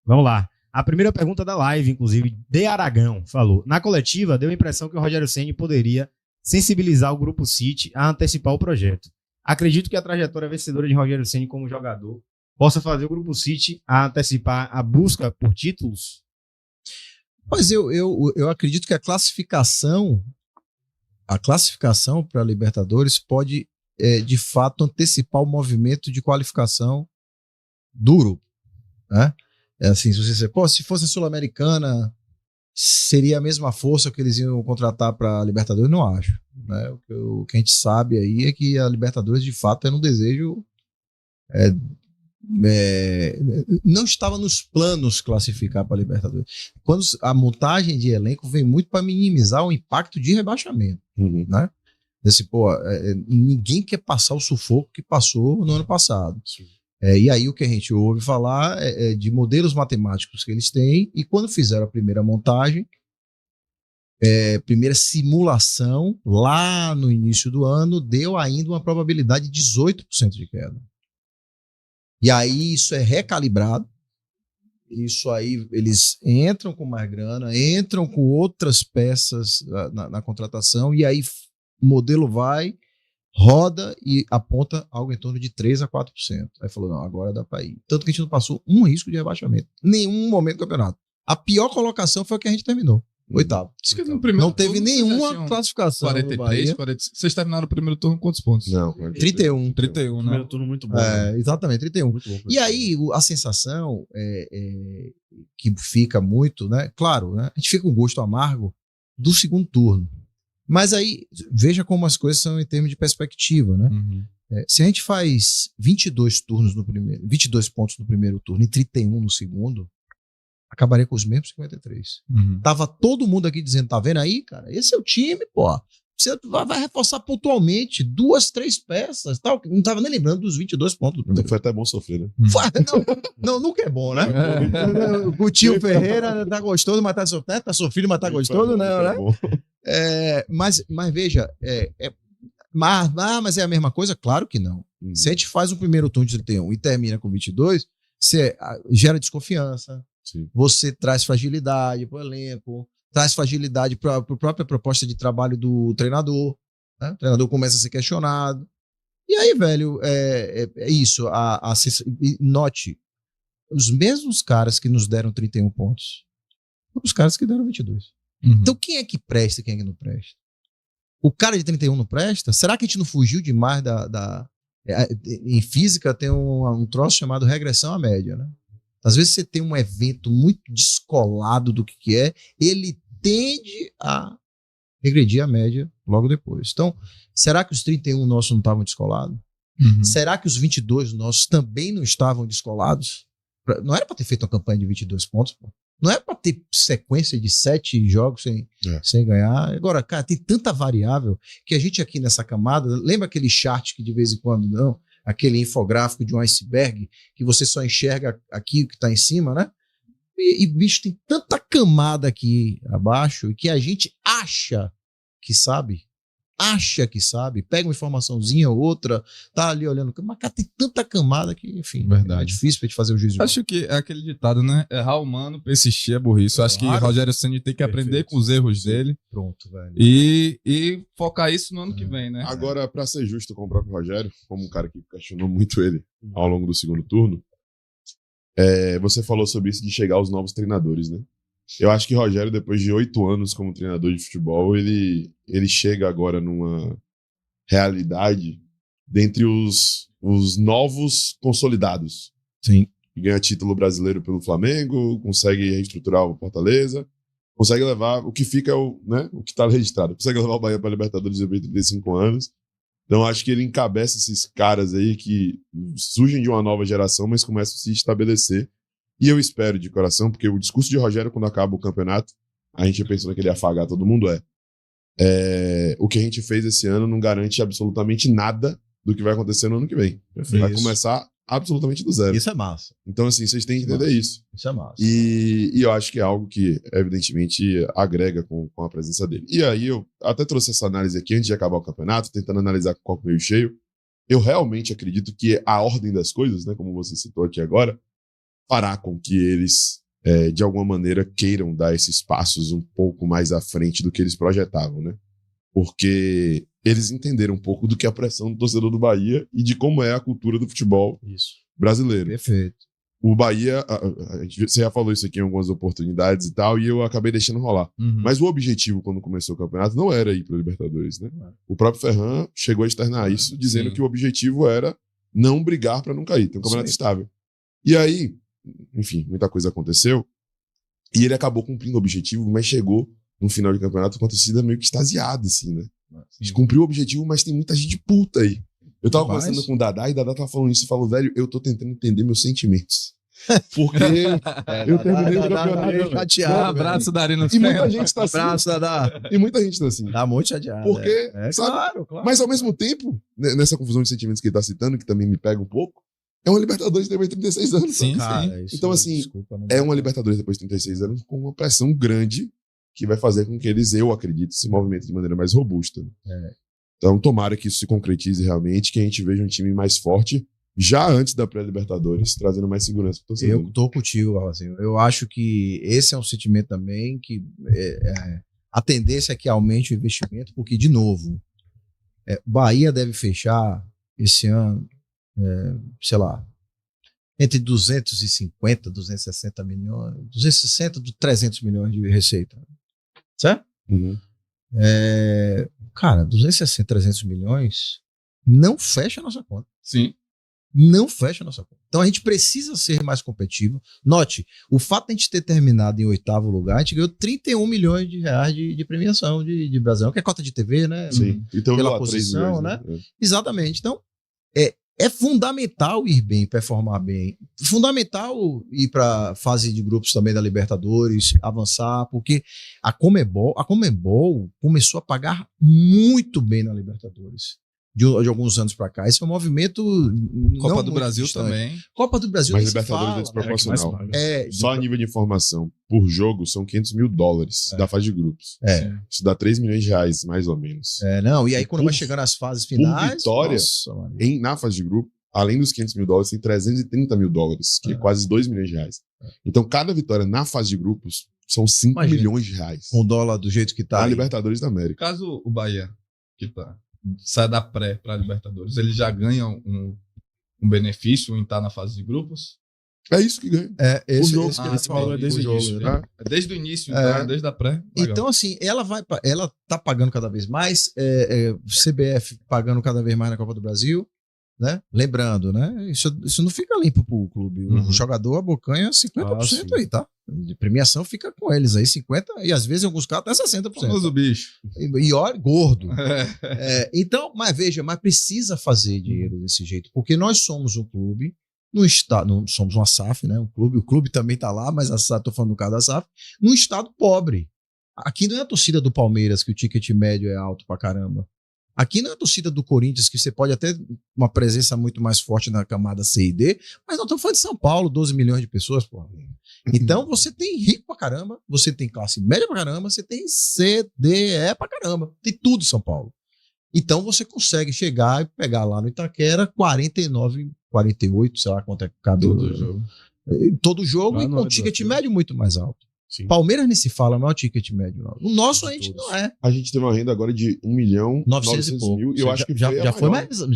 Vamos lá. A primeira pergunta da live, inclusive, de Aragão, falou: na coletiva, deu a impressão que o Rogério Ceni poderia sensibilizar o Grupo City a antecipar o projeto. Acredito que a trajetória vencedora de Rogério Ceni como jogador possa fazer o Grupo City a antecipar a busca por títulos? Mas eu acredito que a classificação para a Libertadores pode, de fato, antecipar o movimento de qualificação do grupo, né? É assim, se fosse a Sul-Americana, seria a mesma força que eles iam contratar para a Libertadores? Não acho, né? O que a gente sabe aí é que a Libertadores, de fato, era um desejo... não estava nos planos classificar para a Libertadores. Quando a montagem de elenco vem muito para minimizar o impacto de rebaixamento, né? Ninguém quer passar o sufoco que passou no ano passado. E aí o que a gente ouve falar é de modelos matemáticos que eles têm, e quando fizeram a primeira montagem, primeira simulação, lá no início do ano, deu ainda uma probabilidade de 18% de queda. E aí isso é recalibrado, isso aí eles entram com mais grana, entram com outras peças na contratação, e aí o modelo vai, roda e aponta algo em torno de 3% a 4%. Aí falou, não, agora dá para ir. Tanto que a gente não passou um risco de rebaixamento, nenhum momento do campeonato. A pior colocação foi a que a gente terminou. Oitavo. Não teve nenhuma classificação. 43, 40. Vocês terminaram o primeiro turno com quantos pontos? Não, 31. 31, né? Primeiro turno muito bom. Exatamente, 31. E aí, a sensação que fica muito, né? Claro, né? A gente fica com gosto amargo do segundo turno. Mas aí, veja como as coisas são em termos de perspectiva, né? Se a gente faz 22 pontos no primeiro turno e 31 no segundo, acabaria com os mesmos 53. Tava todo mundo aqui dizendo, tá vendo aí, cara? Esse é o time, pô. Você vai reforçar pontualmente 2, 3 peças, tal. Não tava nem lembrando dos 22 pontos. Então foi até bom sofrer, né? Não, nunca é bom, né? O tio Ferreira tá gostoso, mas tá sofrendo. Tá sofrido, mas tá gostoso, né? Mas veja, mas é a mesma coisa? Claro que não. Se a gente faz o primeiro turno de 31 e termina com 22, você gera desconfiança. Sim. Você traz fragilidade para o elenco, traz fragilidade para a própria proposta de trabalho do treinador, né? O treinador começa a ser questionado. E aí, velho, é isso. Note, os mesmos caras que nos deram 31 pontos, os caras que deram 22. Então, quem é que presta e quem é que não presta? O cara de 31 não presta? Será que a gente não fugiu demais em física tem um troço chamado regressão à média, né? Às vezes você tem um evento muito descolado do que é, ele tende a regredir a média logo depois. Então, será que os 31 nossos não estavam descolados? Será que os 22 nossos também não estavam descolados? Não era para ter feito uma campanha de 22 pontos, pô. Não é para ter sequência de 7 jogos sem ganhar. Agora, cara, tem tanta variável que a gente aqui nessa camada, lembra aquele chart que de vez em quando não? Aquele infográfico de um iceberg que você só enxerga aqui o que está em cima, né? E, bicho, tem tanta camada aqui abaixo que a gente acha que sabe, pega uma informaçãozinha ou outra, tá ali olhando, mas cara, tem tanta camada que, enfim, é difícil pra gente fazer o juízo. Acho que é aquele ditado, né? Errar humano, persistir é burrice. Acho que o Rogério Ceni tem que aprender com os erros dele. Pronto, velho. E focar isso no ano que vem, né? Agora, pra ser justo com o próprio Rogério, como um cara que questionou muito ele ao longo do segundo turno, você falou sobre isso de chegar aos novos treinadores, né? Eu acho que Rogério, depois de 8 anos como treinador de futebol, ele chega agora numa realidade dentre os novos consolidados. Sim. Ganha título brasileiro pelo Flamengo, consegue reestruturar o Fortaleza, consegue levar o que fica, o que está registrado, consegue levar o Bahia para a Libertadores depois de 35 anos. Então acho que ele encabeça esses caras aí que surgem de uma nova geração, mas começam a se estabelecer. E eu espero de coração, porque o discurso de Rogério, quando acaba o campeonato, a gente pensando que ele ia afagar todo mundo, o que a gente fez esse ano não garante absolutamente nada do que vai acontecer no ano que vem. Vai começar absolutamente do zero. Isso é massa. Então, assim, vocês têm que entender isso. Isso é massa. E eu acho que é algo que, evidentemente, agrega com a presença dele. E aí, eu até trouxe essa análise aqui antes de acabar o campeonato, tentando analisar com o copo meio cheio. Eu realmente acredito que a ordem das coisas, né, como você citou aqui agora, parar com que eles, de alguma maneira, queiram dar esses passos um pouco mais à frente do que eles projetavam, né? Porque eles entenderam um pouco do que é a pressão do torcedor do Bahia e de como é a cultura do futebol brasileiro. Perfeito. O Bahia, você já falou isso aqui em algumas oportunidades e tal, e eu acabei deixando rolar. Mas o objetivo, quando começou o campeonato, não era ir para a Libertadores, né? O próprio Ferran chegou a externar isso, dizendo que o objetivo era não brigar para não cair, ter um campeonato estável. E aí, enfim, muita coisa aconteceu, e ele acabou cumprindo o objetivo, mas chegou no final de campeonato com a torcida meio que extasiada, assim, né? A gente cumpriu o objetivo, mas tem muita gente puta aí. Eu tava conversando com o Dadá, e o Dadá tava falando isso, e falou, velho, eu tô tentando entender meus sentimentos. Porque eu terminei o campeonato chateado. Um abraço da Arena. E muita gente tá assim. Abraço, Dadá. E muita gente tá assim. Tá muito chateado. Porque, sabe? Claro. Mas ao mesmo tempo, nessa confusão de sentimentos que ele tá citando, que também me pega um pouco, é uma Libertadores depois de 36 anos. Sim, cara, sim. Então, assim, é uma Libertadores depois de 36 anos com uma pressão grande que vai fazer com que eles, eu acredito, se movimentem de maneira mais robusta. Então, tomara que isso se concretize realmente, que a gente veja um time mais forte já antes da pré-Libertadores, trazendo mais segurança para o torcedor. Eu tô contigo, assim. Eu acho que esse é um sentimento também que a tendência é que aumente o investimento, porque, de novo, Bahia deve fechar esse ano, sei lá, entre 250, 260 milhões, 260 a 300 milhões de receita. Certo? Cara, 260, 300 milhões não fecha a nossa conta. Sim. Não fecha a nossa conta. Então a gente precisa ser mais competitivo. Note, o fato de a gente ter terminado em 8º lugar, a gente ganhou 31 milhões de reais de premiação de Brasileirão, que é cota de TV, né? Sim. Então, pela lá, posição, 3 né? milhões, Exatamente. Então, é fundamental ir bem, performar bem. Fundamental ir para a fase de grupos também da Libertadores, avançar, porque a Conmebol começou a pagar muito bem na Libertadores. De alguns anos para cá. Esse é um movimento. Copa do Brasil distante. Também. Copa do Brasil. Mas Libertadores é desproporcional. Só a nível de informação, por jogo, são $500 mil da fase de grupos. Isso dá 3 milhões de reais, mais ou menos. Não, e aí quando vai chegando às fases finais. Por vitória, na fase de grupo, além dos $500 mil, tem $330 mil, que é quase 2 milhões de reais. Então, cada vitória na fase de grupos são 5 milhões de reais. Com o dólar do jeito que tá. Na Libertadores da América. Caso o Bahia, que sai da pré para a Libertadores, ele já ganha um benefício em estar na fase de grupos? É isso que ganha. Esse jogo que ele falou é desde o início. Né? Desde o início, então, desde a pré. Legal. Então, assim, ela tá pagando cada vez mais, CBF pagando cada vez mais na Copa do Brasil, né? Lembrando, né? Isso não fica limpo pro clube. O jogador abocanha 50% aí, tá? De premiação fica com eles aí, 50%, e às vezes em alguns casos até 60%. Famoso bicho. E olha, gordo. Então, mas veja, precisa fazer dinheiro desse jeito, porque nós somos um clube, no estado, somos uma SAF, né? O clube também tá lá, mas tô falando do caso da SAF, num estado pobre. Aqui não é a torcida do Palmeiras, que o ticket médio é alto pra caramba. Aqui não é a torcida do Corinthians, que você pode até uma presença muito mais forte na camada C e D, mas não estamos falando de São Paulo, 12 milhões de pessoas, pô. Então você tem rico pra caramba, você tem classe média pra caramba, você tem C, D, E pra caramba. Tem tudo em São Paulo. Então você consegue chegar e pegar lá no Itaquera 49, 48, sei lá quanto é cada jogo. Todo jogo e com o ticket médio muito mais alto. Sim. Palmeiras nem se fala, não é o ticket médio. Não. O nosso a gente não é. A gente teve uma renda agora de 1.900.000 e eu acho que já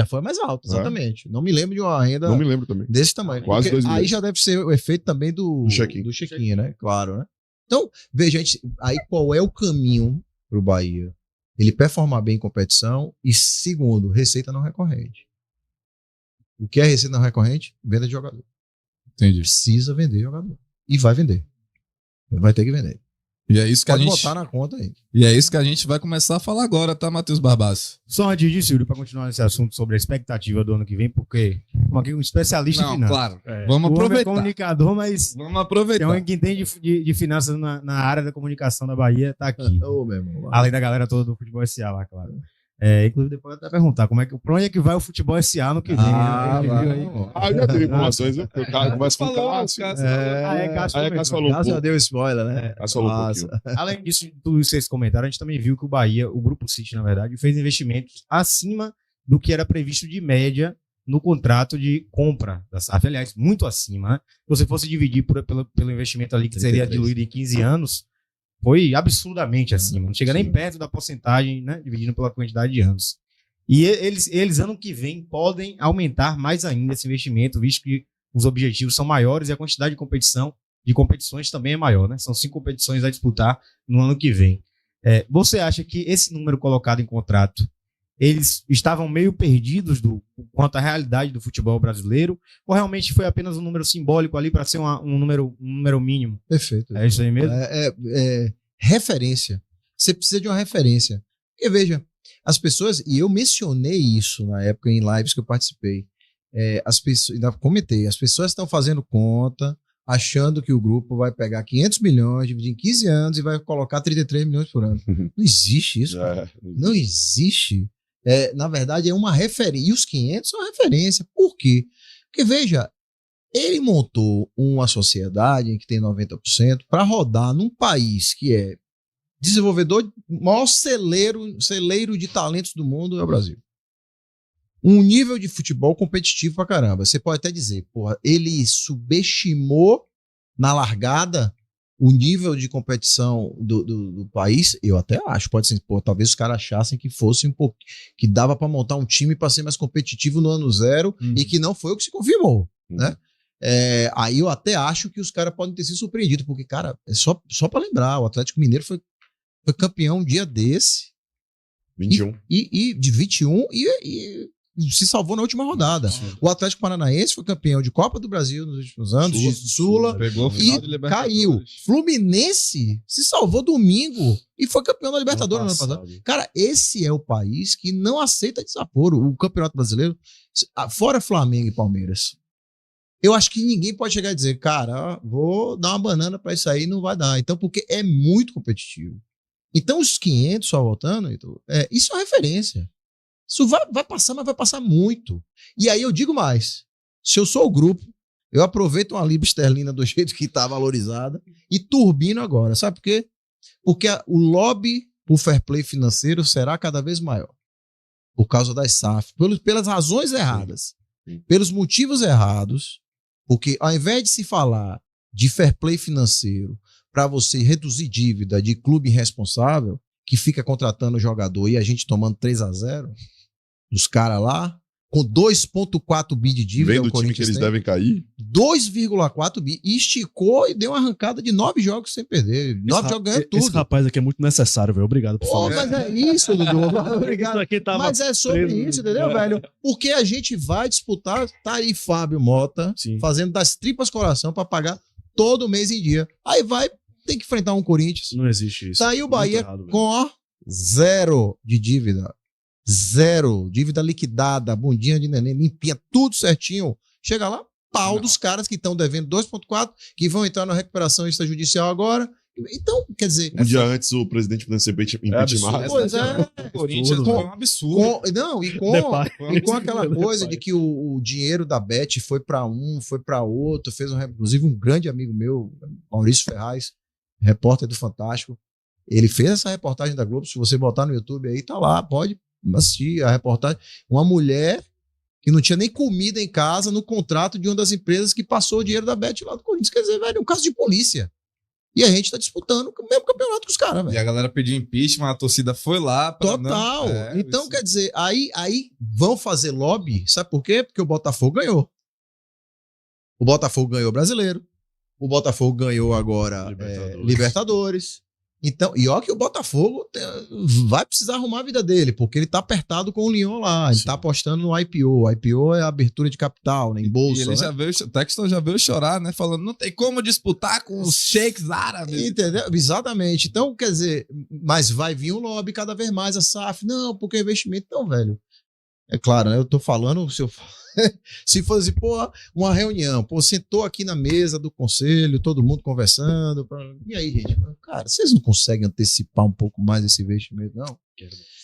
foi mais alto, exatamente. Não me lembro de uma renda não me lembro também. Desse tamanho. Quase 2 milhões. Aí já deve ser o efeito também do check-in, né? Claro, né? Então, veja, aí qual é o caminho pro Bahia? Ele performar bem em competição e, segundo, receita não recorrente. O que é receita não recorrente? Venda de jogador. Entendi. Precisa vender jogador. E vai vender. Vai ter que vender. E é isso que pode a gente botar na conta aí. E é isso que a gente vai começar a falar agora, tá, Matheus Barbaço? Só antes de Silvio, para continuar nesse assunto sobre a expectativa do ano que vem, porque estamos aqui um especialista em finanças. Claro. Vamos aproveitar. É comunicador, mas vamos aproveitar. Tem alguém que entende de finanças na área da comunicação da Bahia, tá aqui. Meu irmão, além da galera toda do futebol SA lá, claro. Inclusive, depois eu até perguntar pra onde é que vai o futebol SA ano que vem. Eu já tenho informações, viu? Porque o cara começa com o Cássio. Cássio falou um pouco. já deu spoiler, né? Cássio falou um pouquinho. Além disso, tudo isso que vocês comentaram, a gente também viu que o Bahia, o Grupo City, na verdade, fez investimentos acima do que era previsto de média no contrato de compra da SAF. Aliás, muito acima. Né? Se você fosse dividir pelo investimento ali, que seria 33. diluído em 15 anos, foi absurdamente acima. Não chega nem perto da porcentagem, né, dividindo pela quantidade de anos. E eles, ano que vem, podem aumentar mais ainda esse investimento, visto que os objetivos são maiores e a quantidade de competições também é maior. Né? São 5 competições a disputar no ano que vem. Você acha que esse número colocado em contrato, eles estavam meio perdidos quanto à realidade do futebol brasileiro, ou realmente foi apenas um número simbólico ali para ser um número mínimo? Perfeito. É isso aí mesmo? Referência. Você precisa de uma referência. Porque, veja, as pessoas, e eu mencionei isso na época em lives que eu participei, as pessoas, ainda comentei, as pessoas estão fazendo conta, achando que o grupo vai pegar 500 milhões, dividir em 15 anos e vai colocar 33 milhões por ano. Não existe isso. Não existe. Na verdade, é uma referência. E os 500 são referência. Por quê? Porque, veja, ele montou uma sociedade que tem 90% para rodar num país que é desenvolvedor, maior celeiro de talentos do mundo é o Brasil. Um nível de futebol competitivo pra caramba. Você pode até dizer, porra, ele subestimou na largada o nível de competição do país. Eu até acho, pode ser, pô, talvez os caras achassem que fosse um pouco, que dava pra montar um time pra ser mais competitivo no ano zero e que não foi o que se confirmou, né? Aí eu até acho que os caras podem ter sido surpreendidos, porque, cara, só pra lembrar, o Atlético Mineiro foi campeão um dia desse. 21. E de 21 e se salvou na última rodada. O Atlético Paranaense foi campeão de Copa do Brasil nos últimos anos, de Sula, Pegou o final de e Libertadores. caiu. Fluminense se salvou domingo e foi campeão da Libertadores no ano passado. Cara, esse é o país que não aceita desaforo. O Campeonato Brasileiro, fora Flamengo e Palmeiras, eu acho que ninguém pode chegar e dizer, cara, vou dar uma banana pra isso aí, não vai dar. Então, porque é muito competitivo. Então, os 500, só voltando, isso é uma referência. Isso vai passar, mas vai passar muito. E aí eu digo mais, se eu sou o grupo, eu aproveito uma libra esterlina do jeito que está valorizada e turbino agora. Sabe por quê? Porque o lobby por fair play financeiro será cada vez maior. Por causa das SAF. Pelas razões erradas. Pelos motivos errados. Porque ao invés de se falar de fair play financeiro para você reduzir dívida de clube irresponsável, que fica contratando o jogador e a gente tomando 3-0 dos caras lá, com 2,4 bi de dívida. Vendo o time que eles devem cair. 2,4 bi. E esticou e deu uma arrancada de 9 jogos sem perder. 9 jogos ganhando tudo. Esse rapaz aqui é muito necessário, velho. Obrigado por falar. Mas é isso, Dudu. Obrigado. Isso aqui tava Mas é sobre preso. isso, entendeu, velho? Porque a gente vai disputar, tá aí Fábio Mota, Sim. fazendo das tripas coração para pagar todo mês em dia. Aí tem que enfrentar um Corinthians. Não existe isso. Tá aí o Bahia Muito errado, com 0 de dívida. 0. Dívida liquidada, bundinha de neném, limpinha, tudo certinho. Chega lá, pau dos caras que estão devendo 2,4, que vão entrar na recuperação extrajudicial agora. Então, quer dizer... Um dia antes o presidente podendo ser impeachmentado. Pois é. O Corinthians foi um absurdo. E com aquela coisa de que o dinheiro da Bet foi para um, foi para outro, inclusive um grande amigo meu, Maurício Ferraz, repórter do Fantástico, ele fez essa reportagem da Globo, se você botar no YouTube aí, tá lá, pode assistir a reportagem. Uma mulher que não tinha nem comida em casa no contrato de uma das empresas que passou o dinheiro da Bet lá do Corinthians. Quer dizer, velho, é um caso de polícia. E a gente tá disputando o mesmo campeonato que os caras, velho. E a galera pediu impeachment, a torcida foi lá. Total. Então, quer dizer, aí vão fazer lobby, sabe por quê? Porque o Botafogo ganhou. O Botafogo ganhou o Brasileiro. O Botafogo ganhou agora Libertadores. Então, e ó que o Botafogo vai precisar arrumar a vida dele, porque ele tá apertado com o Lyon lá, ele tá apostando no IPO. O IPO é a abertura de capital, né, em bolsa. E ele já veio, o Texton já veio chorar, né? Falando, não tem como disputar com os sheiks árabes. Entendeu? Exatamente. Então, quer dizer, mas vai vir um lobby cada vez mais, a SAF. Não, porque é investimento. Então, velho, é claro, né? Eu tô falando, se fosse, uma reunião, sentou aqui na mesa do conselho, todo mundo conversando, e aí, gente, cara, vocês não conseguem antecipar um pouco mais esse investimento, não?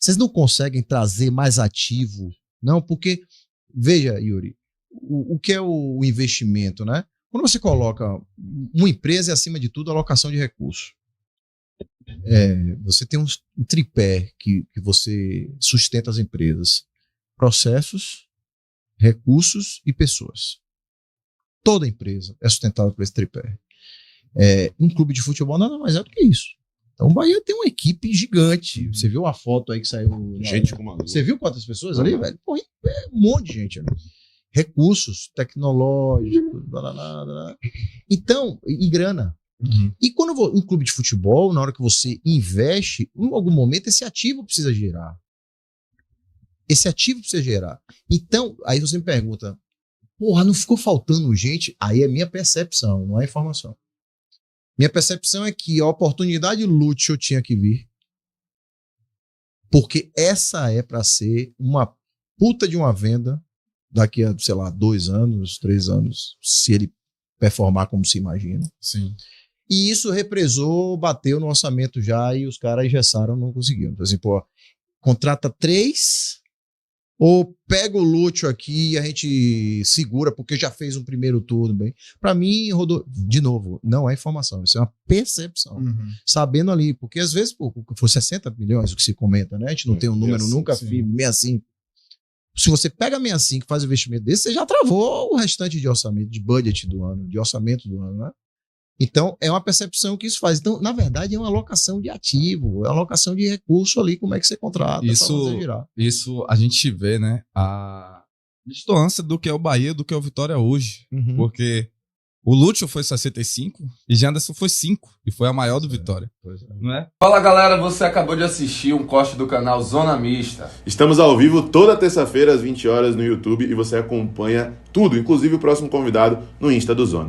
Vocês não conseguem trazer mais ativo, não? Porque, veja, Yuri, o que é o investimento, né? Quando você coloca uma empresa, é acima de tudo a alocação de recursos. Você tem um tripé que você sustenta as empresas. Processos, recursos e pessoas. Toda empresa é sustentável por esse tripé. Um clube de futebol nada mais é do que isso. Então o Bahia tem uma equipe gigante. Você viu a foto aí que saiu? Gente com uma... Você viu quantas pessoas ali, velho? Pô, é um monte de gente ali. Recursos tecnológicos, então, e grana. E quando um clube de futebol, na hora que você investe, em algum momento esse ativo precisa gerar. Então, aí você me pergunta, porra, não ficou faltando gente? Aí é minha percepção, não é informação. Minha percepção é que a oportunidade Lúcio tinha que vir, porque essa é para ser uma puta de uma venda daqui a, sei lá, 2 anos, 3 anos, se ele performar como se imagina. Sim. E isso represou, bateu no orçamento já e os caras engessaram, não conseguiram. Então assim, pô, contrata 3 ou pega o Lúcio aqui e a gente segura porque já fez um primeiro turno bem. Para mim, de novo, não é informação, isso é uma percepção. Sabendo ali, porque às vezes, pô, foi 60 milhões o que se comenta, né? A gente não tem um número 65, nunca firme, 65. Se você pega 65 e faz um investimento desse, você já travou o restante de orçamento, de budget do ano, de orçamento do ano, né? Então, é uma percepção que isso faz. Então, na verdade, é uma alocação de ativo, é uma alocação de recurso ali, como é que você contrata para fazer girar. Isso a gente vê, né, a distância do que é o Bahia do que é o Vitória hoje. Porque o Lúcio foi 65 e Janderson foi 5 e foi a maior do Vitória. Não é? Fala galera, você acabou de assistir um corte do canal Zona Mista. Estamos ao vivo toda terça-feira às 20 horas no YouTube e você acompanha tudo, inclusive o próximo convidado no Insta do Zona.